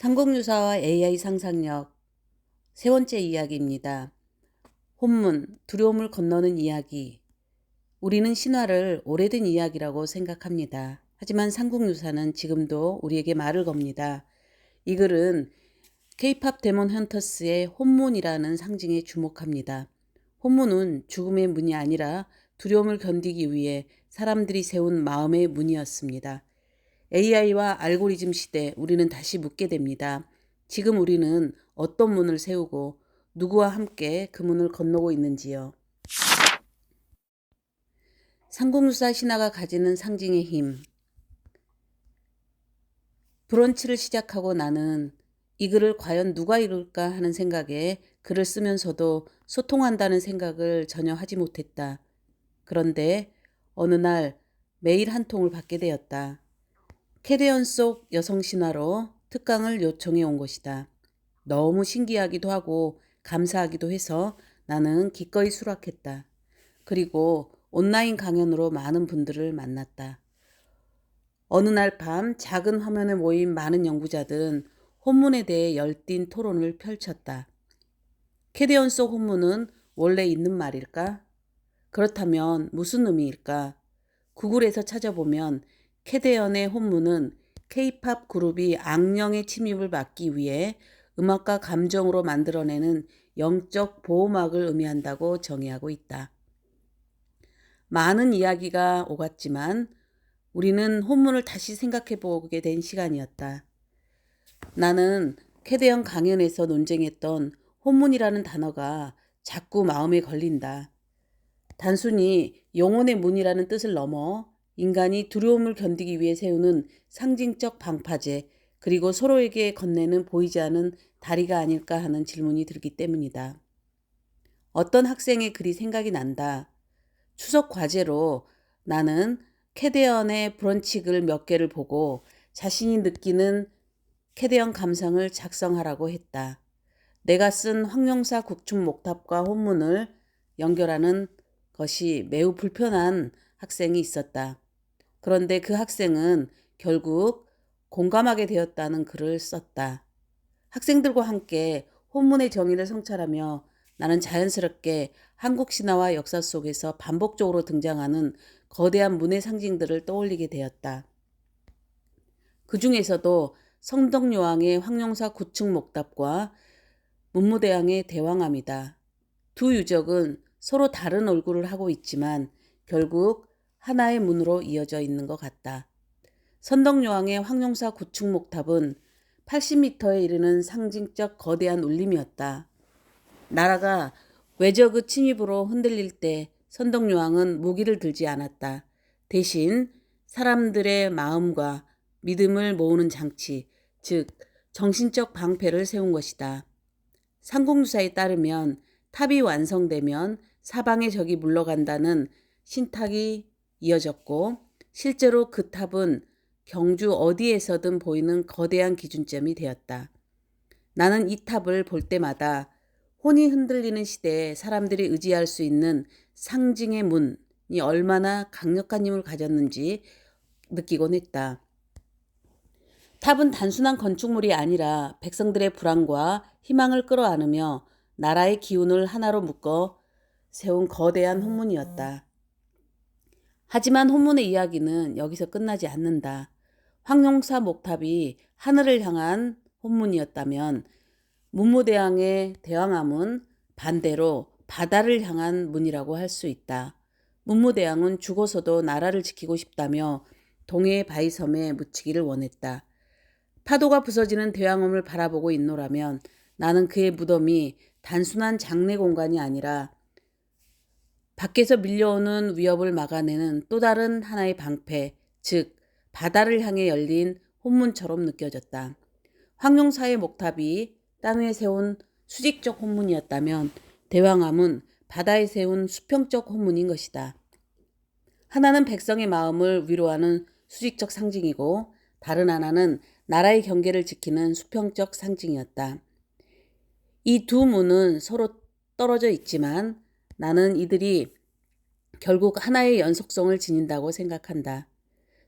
삼국유사와 AI 상상력 세 번째 이야기입니다. 혼문, 두려움을 건너는 이야기. 우리는 신화를 오래된 이야기라고 생각합니다. 하지만 삼국유사는 지금도 우리에게 말을 겁니다. 이 글은 K-팝 데몬 헌터스의 혼문이라는 상징에 주목합니다. 혼문은 죽음의 문이 아니라 두려움을 견디기 위해 사람들이 세운 마음의 문이었습니다. AI와 알고리즘 시대, 우리는 다시 묻게 됩니다. 지금 우리는 어떤 문을 세우고 누구와 함께 그 문을 건너고 있는지요. 삼국유사 신화가 가지는 상징의 힘. 브런치를 시작하고 나는 이 글을 과연 누가 읽을까 하는 생각에 글을 쓰면서도 소통한다는 생각을 전혀 하지 못했다. 그런데 어느 날 메일 한 통을 받게 되었다. 캐대언 속 여성 신화로 특강을 요청해 온 것이다. 너무 신기하기도 하고 감사하기도 해서 나는 기꺼이 수락했다. 그리고 온라인 강연으로 많은 분들을 만났다. 어느 날 밤 작은 화면에 모인 많은 연구자들은 혼문에 대해 열띤 토론을 펼쳤다. 캐대언 속 혼문은 원래 있는 말일까? 그렇다면 무슨 의미일까? 구글에서 찾아보면 캐대언의 혼문은 K-팝 그룹이 악령의 침입을 막기 위해 음악과 감정으로 만들어내는 영적 보호막을 의미한다고 정의하고 있다. 많은 이야기가 오갔지만 우리는 혼문을 다시 생각해 보게 된 시간이었다. 나는 캐대언 강연에서 논쟁했던 혼문이라는 단어가 자꾸 마음에 걸린다. 단순히 영혼의 문이라는 뜻을 넘어 인간이 두려움을 견디기 위해 세우는 상징적 방파제, 그리고 서로에게 건네는 보이지 않은 다리가 아닐까 하는 질문이 들기 때문이다. 어떤 학생의 글이 생각이 난다. 추석 과제로 나는 캐대언의 브런치 글 몇 개를 보고 자신이 느끼는 캐대언 감상을 작성하라고 했다. 내가 쓴 황룡사 국춘 목탑과 혼문을 연결하는 것이 매우 불편한 학생이 있었다. 그런데 그 학생은 결국 공감하게 되었다는 글을 썼다. 학생들과 함께 혼문의 정의를 성찰하며 나는 자연스럽게 한국 신화와 역사 속에서 반복적으로 등장하는 거대한 문의 상징들을 떠올리게 되었다. 그 중에서도 성덕요왕의 황룡사 구축 목답과 문무대왕의 대왕암이다. 두 유적은 서로 다른 얼굴을 하고 있지만 결국 하나의 문으로 이어져 있는 것 같다. 선덕여왕의 황룡사 구축목탑은 80m에 이르는 상징적 거대한 울림이었다. 나라가 외적의 침입으로 흔들릴 때 선덕여왕은 무기를 들지 않았다. 대신 사람들의 마음과 믿음을 모으는 장치, 즉 정신적 방패를 세운 것이다. 삼국유사에 따르면 탑이 완성되면 사방의 적이 물러간다는 신탁이 이어졌고, 실제로 그 탑은 경주 어디에서든 보이는 거대한 기준점이 되었다. 나는 이 탑을 볼 때마다 혼이 흔들리는 시대에 사람들이 의지할 수 있는 상징의 문이 얼마나 강력한 힘을 가졌는지 느끼곤 했다. 탑은 단순한 건축물이 아니라 백성들의 불안과 희망을 끌어안으며 나라의 기운을 하나로 묶어 세운 거대한 혼문이었다. 하지만 혼문의 이야기는 여기서 끝나지 않는다. 황룡사 목탑이 하늘을 향한 혼문이었다면 문무대왕의 대왕암은 반대로 바다를 향한 문이라고 할 수 있다. 문무대왕은 죽어서도 나라를 지키고 싶다며 동해의 바위섬에 묻히기를 원했다. 파도가 부서지는 대왕암을 바라보고 있노라면 나는 그의 무덤이 단순한 장례 공간이 아니라 밖에서 밀려오는 위협을 막아내는 또 다른 하나의 방패, 즉 바다를 향해 열린 혼문처럼 느껴졌다. 황룡사의 목탑이 땅 위에 세운 수직적 혼문이었다면 대왕암은 바다에 세운 수평적 혼문인 것이다. 하나는 백성의 마음을 위로하는 수직적 상징이고 다른 하나는 나라의 경계를 지키는 수평적 상징이었다. 이 두 문은 서로 떨어져 있지만 나는 이들이 결국 하나의 연속성을 지닌다고 생각한다.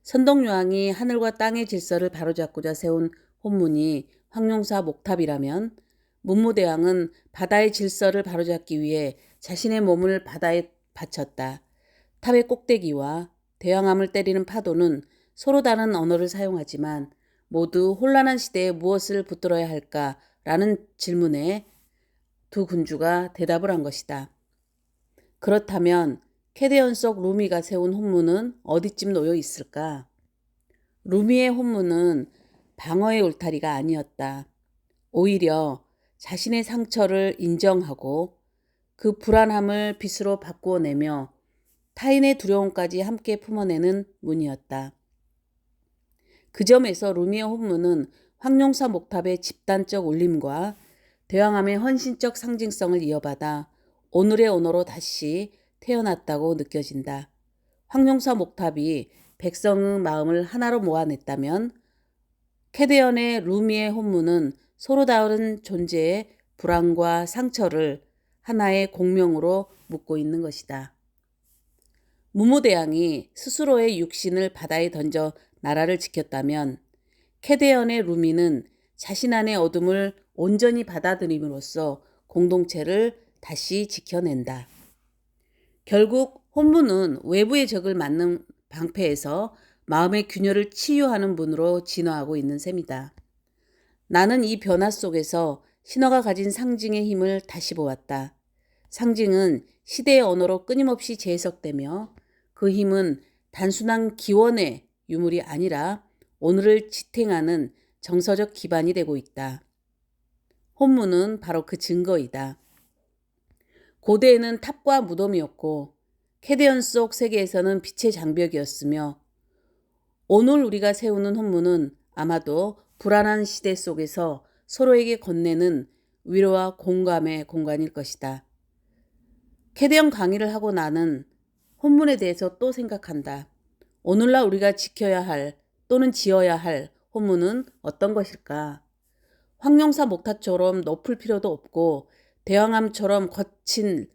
선덕여왕이 하늘과 땅의 질서를 바로잡고자 세운 혼문이 황룡사 목탑이라면 문무대왕은 바다의 질서를 바로잡기 위해 자신의 몸을 바다에 바쳤다. 탑의 꼭대기와 대왕암을 때리는 파도는 서로 다른 언어를 사용하지만 모두 혼란한 시대에 무엇을 붙들어야 할까라는 질문에 두 군주가 대답을 한 것이다. 그렇다면 캐대언 속 루미가 세운 혼문은 어디쯤 놓여 있을까? 루미의 혼문은 방어의 울타리가 아니었다. 오히려 자신의 상처를 인정하고 그 불안함을 빛으로 바꾸어내며 타인의 두려움까지 함께 품어내는 문이었다. 그 점에서 루미의 혼문은 황룡사 목탑의 집단적 울림과 대왕암의 헌신적 상징성을 이어받아 오늘의 언어로 다시 태어났다고 느껴진다. 황룡사 목탑이 백성의 마음을 하나로 모아냈다면 캐대언의 루미의 혼문은 서로 다른 존재의 불안과 상처를 하나의 공명으로 묶고 있는 것이다. 무무대왕이 스스로의 육신을 바다에 던져 나라를 지켰다면 캐대언의 루미는 자신 안의 어둠을 온전히 받아들임으로써 공동체를 다시 지켜낸다. 결국 혼문은 외부의 적을 맞는 방패에서 마음의 균열을 치유하는 문으로 진화하고 있는 셈이다. 나는 이 변화 속에서 신화가 가진 상징의 힘을 다시 보았다. 상징은 시대의 언어로 끊임없이 재해석되며 그 힘은 단순한 기원의 유물이 아니라 오늘을 지탱하는 정서적 기반이 되고 있다. 혼문은 바로 그 증거이다. 고대에는 탑과 무덤이었고 캐대언 속 세계에서는 빛의 장벽이었으며 오늘 우리가 세우는 혼문은 아마도 불안한 시대 속에서 서로에게 건네는 위로와 공감의 공간일 것이다. 캐대언 강의를 하고 나는 혼문에 대해서 또 생각한다. 오늘날 우리가 지켜야 할 또는 지어야 할 혼문은 어떤 것일까? 황룡사 목탑처럼 높을 필요도 없고 대왕암처럼 거친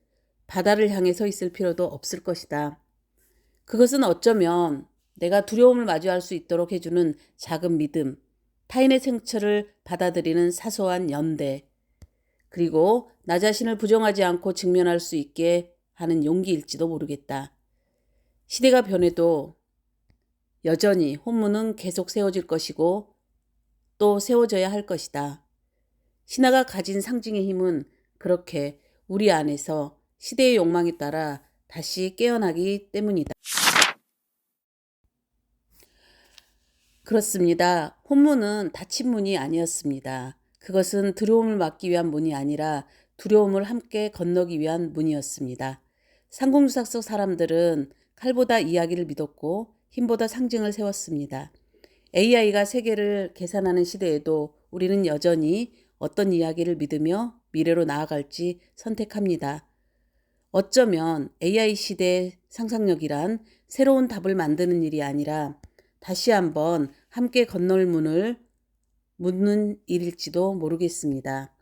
바다를 향해 서 있을 필요도 없을 것이다. 그것은 어쩌면 내가 두려움을 마주할 수 있도록 해주는 작은 믿음, 타인의 상처를 받아들이는 사소한 연대, 그리고 나 자신을 부정하지 않고 직면할 수 있게 하는 용기일지도 모르겠다. 시대가 변해도 여전히 혼문은 계속 세워질 것이고 또 세워져야 할 것이다. 신화가 가진 상징의 힘은 그렇게 우리 안에서 시대의 욕망에 따라 다시 깨어나기 때문이다. 그렇습니다. 혼문은 닫힌 문이 아니었습니다. 그것은 두려움을 막기 위한 문이 아니라 두려움을 함께 건너기 위한 문이었습니다. 상공유사 속 사람들은 칼보다 이야기를 믿었고 힘보다 상징을 세웠습니다. AI가 세계를 계산하는 시대에도 우리는 여전히 어떤 이야기를 믿으며 미래로 나아갈지 선택합니다. 어쩌면 AI 시대의 상상력이란 새로운 답을 만드는 일이 아니라 다시 한번 함께 건널 문을 묻는 일일지도 모르겠습니다.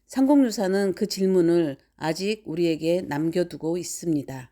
상공유사는 그 질문을 아직 우리에게 남겨두고 있습니다.